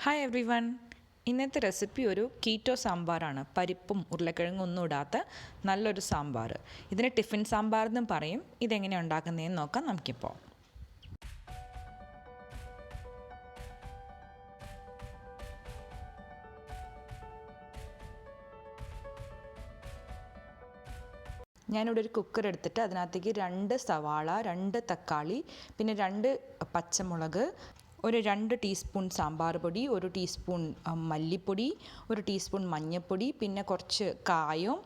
Hi every one. ഇന്നത്തെ recipe ഒരു keto സാമ്പാറാണ്. പരിപ്പും ഉരുളക്കിഴങ്ങും ഒന്നും ഇടാത്ത നല്ലൊരു സാമ്പാർ. ഇതിന് ടിഫിൻ സാമ്പാർ എന്നും പറയും. ഇതെങ്ങനെയാണ് ഉണ്ടാക്കുന്നതെന്ന് നോക്കാം നമുക്കിപ്പോൾ. ഞാനിവിടെ ഒരു കുക്കർ എടുത്തിട്ട് അതിനകത്തേക്ക് 2 സവാള, 2 തക്കാളി, പിന്നെ 2 പച്ചമുളക്, ഒരു 2 ടീസ്പൂൺ സാമ്പാർ പൊടി, 1 ടീസ്പൂൺ മല്ലിപ്പൊടി, 1 ടീസ്പൂൺ മഞ്ഞൾപ്പൊടി, പിന്നെ കുറച്ച് കായവും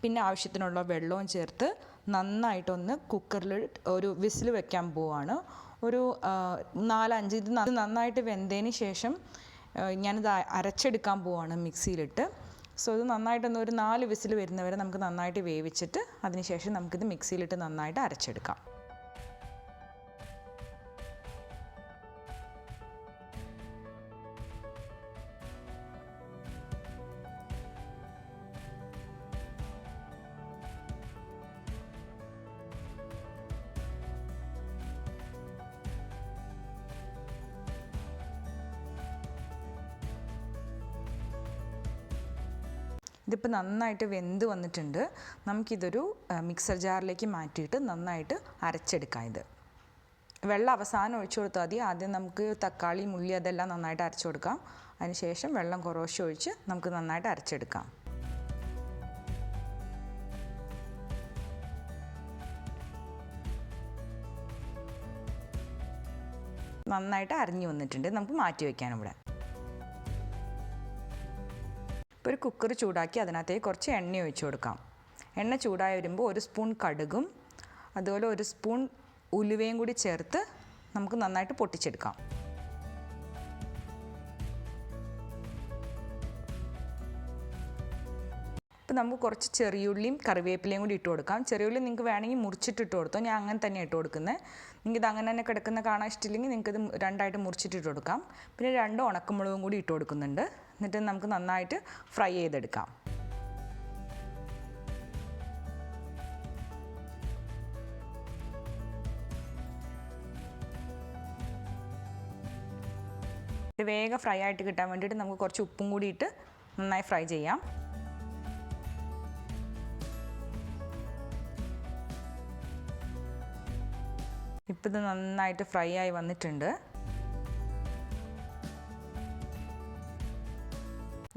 പിന്നെ ആവശ്യത്തിനുള്ള വെള്ളവും ചേർത്ത് നന്നായിട്ടൊന്ന് കുക്കറിൽ ഒരു വിസിൽ വെക്കാൻ പോവാണ്. ഒരു 4-5 ഇത് നന്നായിട്ട് വെന്തതിന് ശേഷം ഞാനിത് അരച്ചെടുക്കാൻ പോവാണ് മിക്സിയിലിട്ട്. സോ ഇത് നന്നായിട്ടൊന്ന് ഒരു 4 വിസിൽ വരുന്നവരെ നമുക്ക് നന്നായിട്ട് വേവിച്ചിട്ട് അതിനുശേഷം നമുക്കിത് മിക്സിയിലിട്ട് നന്നായിട്ട് അരച്ചെടുക്കാം. ഇതിപ്പോൾ നന്നായിട്ട് വെന്ത് വന്നിട്ടുണ്ട്. നമുക്കിതൊരു മിക്സർ ജാറിലേക്ക് മാറ്റിയിട്ട് നന്നായിട്ട് അരച്ചെടുക്കാം. ഇത് വെള്ളം അവസാനം ഒഴിച്ചു കൊടുത്താൽ മതി. ആദ്യം നമുക്ക് തക്കാളി, ഉള്ളി അതെല്ലാം നന്നായിട്ട് അരച്ചു കൊടുക്കാം. അതിനുശേഷം വെള്ളം കുറേശ്ശെ ഒഴിച്ച് നമുക്ക് നന്നായിട്ട് അരച്ചെടുക്കാം. നന്നായിട്ട് അരിഞ്ഞു വന്നിട്ടുണ്ട്. നമുക്ക് മാറ്റി വയ്ക്കാം. ഇവിടെ ഒരു കുക്കർ ചൂടാക്കി അതിനകത്തേക്ക് കുറച്ച് എണ്ണ ഒഴിച്ചു കൊടുക്കാം. എണ്ണ ചൂടായി വരുമ്പോൾ 1 സ്പൂൺ കടുകും അതുപോലെ 1 സ്പൂൺ ഉലുവയും കൂടി ചേർത്ത് നമുക്ക് നന്നായിട്ട് പൊട്ടിച്ചെടുക്കാം. ഇപ്പോൾ നമുക്ക് കുറച്ച് ചെറിയുള്ളിയും കറിവേപ്പിലയും കൂടി ഇട്ട് കൊടുക്കാം. ചെറിയുള്ളി നിങ്ങൾക്ക് വേണമെങ്കിൽ മുറിച്ചിട്ട് ഇട്ട് കൊടുത്തോ. ഞാൻ അങ്ങനെ തന്നെ ഇട്ട് കൊടുക്കുന്നത്. നിങ്ങൾക്ക് ഇത് അങ്ങനെ തന്നെ കിടക്കുന്ന കാണാൻ ഇഷ്ടമില്ലെങ്കിൽ നിങ്ങൾക്കിത് 2ആയിട്ട് മുറിച്ചിട്ട് ഇട്ട് കൊടുക്കാം. പിന്നെ 2 ഉണക്കമുളകും കൂടി ഇട്ട് കൊടുക്കുന്നുണ്ട്. എന്നിട്ട് നമുക്ക് നന്നായിട്ട് ഫ്രൈ ചെയ്തെടുക്കാം. ഇത് വേഗം ഫ്രൈ ആയിട്ട് കിട്ടാൻ വേണ്ടിയിട്ട് നമുക്ക് കുറച്ച് ഉപ്പും കൂടി ഇട്ട് നന്നായി ഫ്രൈ ചെയ്യാം. ഇപ്പോൾ ഇത് നന്നായിട്ട് ഫ്രൈ ആയി വന്നിട്ടുണ്ട്.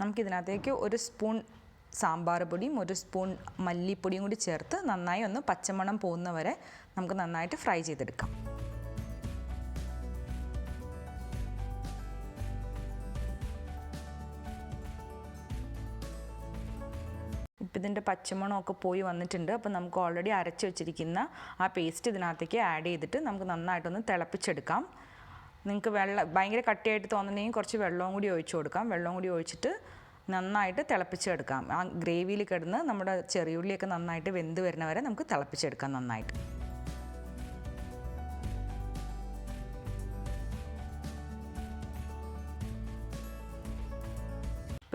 നമുക്കിതിനകത്തേക്ക് 1 സ്പൂൺ സാമ്പാർ പൊടിയും 1 സ്പൂൺ മല്ലിപ്പൊടിയും കൂടി ചേർത്ത് നന്നായി ഒന്ന് പച്ചമണം പോകുന്നവരെ നമുക്ക് നന്നായിട്ട് ഫ്രൈ ചെയ്തെടുക്കാം. ഇപ്പം ഇതിൻ്റെ പച്ചമണമൊക്കെ പോയി വന്നിട്ടുണ്ട്. അപ്പോൾ നമുക്ക് ഓൾറെഡി അരച്ച് വെച്ചിരിക്കുന്ന ആ പേസ്റ്റ് ഇതിനകത്തേക്ക് ആഡ് ചെയ്തിട്ട് നമുക്ക് നന്നായിട്ടൊന്ന് തിളപ്പിച്ചെടുക്കാം. നിങ്ങൾക്ക് ഭയങ്കര കട്ടിയായിട്ട് തോന്നുന്നുണ്ടെങ്കിൽ കുറച്ച് വെള്ളവും കൂടി ഒഴിച്ചു കൊടുക്കാം. വെള്ളവും കൂടി ഒഴിച്ചിട്ട് നന്നായിട്ട് തിളപ്പിച്ചെടുക്കാം. ആ ഗ്രേവിയിൽ കിടന്ന് നമ്മുടെ ചെറിയുള്ളിയൊക്കെ നന്നായിട്ട് വെന്ത് വരുന്ന വരെ നമുക്ക് തിളപ്പിച്ചെടുക്കാം നന്നായിട്ട്.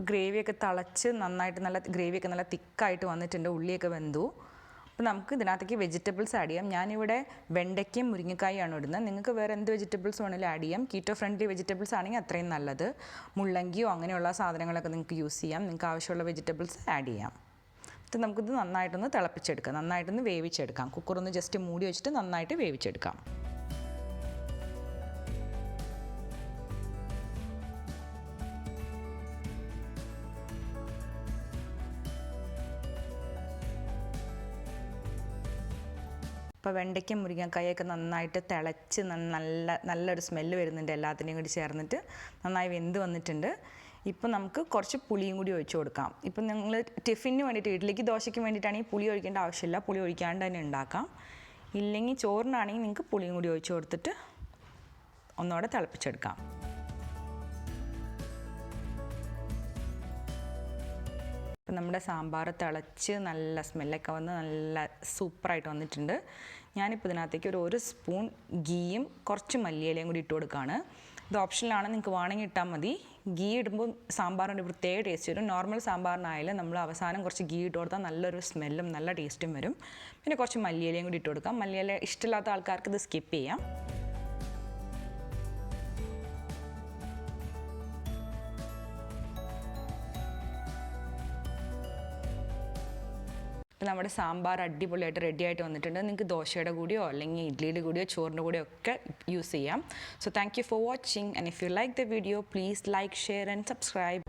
ഗ്രേവിയൊക്കെ തിളച്ച് നന്നായിട്ട് ഗ്രേവിയൊക്കെ നല്ല തിക്കായിട്ട് വന്നിട്ടുണ്ട്. ഉള്ളിയൊക്കെ വെന്തു. അപ്പോൾ നമുക്ക് ഇതിനകത്തേക്ക് വെജിറ്റബിൾസ് ആഡ് ചെയ്യാം. ഞാനിവിടെ വെണ്ടയ്ക്കയും മുരിങ്ങക്കായാണ് ഇടുന്നത്. നിങ്ങൾക്ക് വേറെ എന്ത് വെജിറ്റബിൾസ് വേണമെങ്കിലും ആഡ് ചെയ്യാം. കീറ്റോ ഫ്രണ്ട്ലി വെജിറ്റബിൾസ് ആണെങ്കിൽ അത്രയും നല്ലത്. മുള്ളങ്കിയോ അങ്ങനെയുള്ള സാധനങ്ങളൊക്കെ നിങ്ങൾക്ക് യൂസ് ചെയ്യാം. നിങ്ങൾക്ക് ആവശ്യമുള്ള വെജിറ്റബിൾസ് ആഡ് ചെയ്യാം. എന്നിട്ട് നമുക്കിത് നന്നായിട്ടൊന്ന് തിളപ്പിച്ചെടുക്കാം. നന്നായിട്ടൊന്ന് വേവിച്ചെടുക്കാം. കുക്കറൊന്ന് ജസ്റ്റ് മൂടി വെച്ചിട്ട് നന്നായിട്ട് വേവിച്ചെടുക്കാം. ഇപ്പോൾ വെണ്ടയ്ക്കും മുരിങ്ങക്കായൊക്കെ നന്നായിട്ട് തിളച്ച് നല്ലൊരു സ്മെല്ല് വരുന്നുണ്ട്. എല്ലാത്തിനെയും കൂടി ചേർന്നിട്ട് നന്നായി വെന്ത് വന്നിട്ടുണ്ട്. ഇപ്പോൾ നമുക്ക് കുറച്ച് പുളിയും കൂടി ഒഴിച്ചു കൊടുക്കാം. ഇപ്പം നിങ്ങൾ ടിഫിന് വേണ്ടിയിട്ട് ഇഡ്ഡലിക്ക് ദോശയ്ക്ക് വേണ്ടിയിട്ടാണെങ്കിൽ പുളി ഒഴിക്കേണ്ട ആവശ്യമില്ല. പുളി ഒഴിക്കാണ്ട് തന്നെ ഉണ്ടാക്കാം. ഇല്ലെങ്കിൽ ചോറിനാണെങ്കിൽ നിങ്ങൾക്ക് പുളിയും കൂടി ഒഴിച്ചു കൊടുത്തിട്ട് ഒന്നുകൂടെ തിളപ്പിച്ചെടുക്കാം. ഇപ്പം നമ്മുടെ സാമ്പാർ തിളച്ച് നല്ല സ്മെല്ലൊക്കെ വന്ന് നല്ല സൂപ്പറായിട്ട് വന്നിട്ടുണ്ട്. ഞാനിപ്പോൾ ഇതിനകത്തേക്ക് 1 സ്പൂൺ ഗീയും കുറച്ച് മല്ലിയിലയും കൂടി ഇട്ട് കൊടുക്കുകയാണ്. ഇത് ഓപ്ഷനിലാണ്, നിങ്ങൾക്ക് വേണമെങ്കിൽ ഇട്ടാൽ മതി. ഗീ ഇടുമ്പോൾ സാമ്പാറിൻ്റെ പ്രത്യേക ടേസ്റ്റ് വരും. നോർമൽ സാമ്പാറിനായാലും നമ്മൾ അവസാനം കുറച്ച് ഗീ ഇട്ട് കൊടുത്താൽ നല്ലൊരു സ്മെല്ലും നല്ല ടേസ്റ്റും വരും. പിന്നെ കുറച്ച് മല്ലിയിലയും കൂടി ഇട്ട് കൊടുക്കാം. മല്ലിയില ഇഷ്ടമില്ലാത്ത ആൾക്കാർക്ക് ഇത് സ്കിപ്പ് ചെയ്യാം. അപ്പോൾ നമ്മുടെ സാമ്പാർ അടിപൊളിയായിട്ട് റെഡി ആയിട്ട് വന്നിട്ടുണ്ട്. നിങ്ങൾക്ക് ദോശയുടെ കൂടിയോ അല്ലെങ്കിൽ ഇഡ്ലിയുടെ കൂടിയോ ചോറിൻ്റെ കൂടിയോ ഒക്കെ യൂസ് ചെയ്യാം. So thank you for watching, and if you like the video, please like, share and subscribe.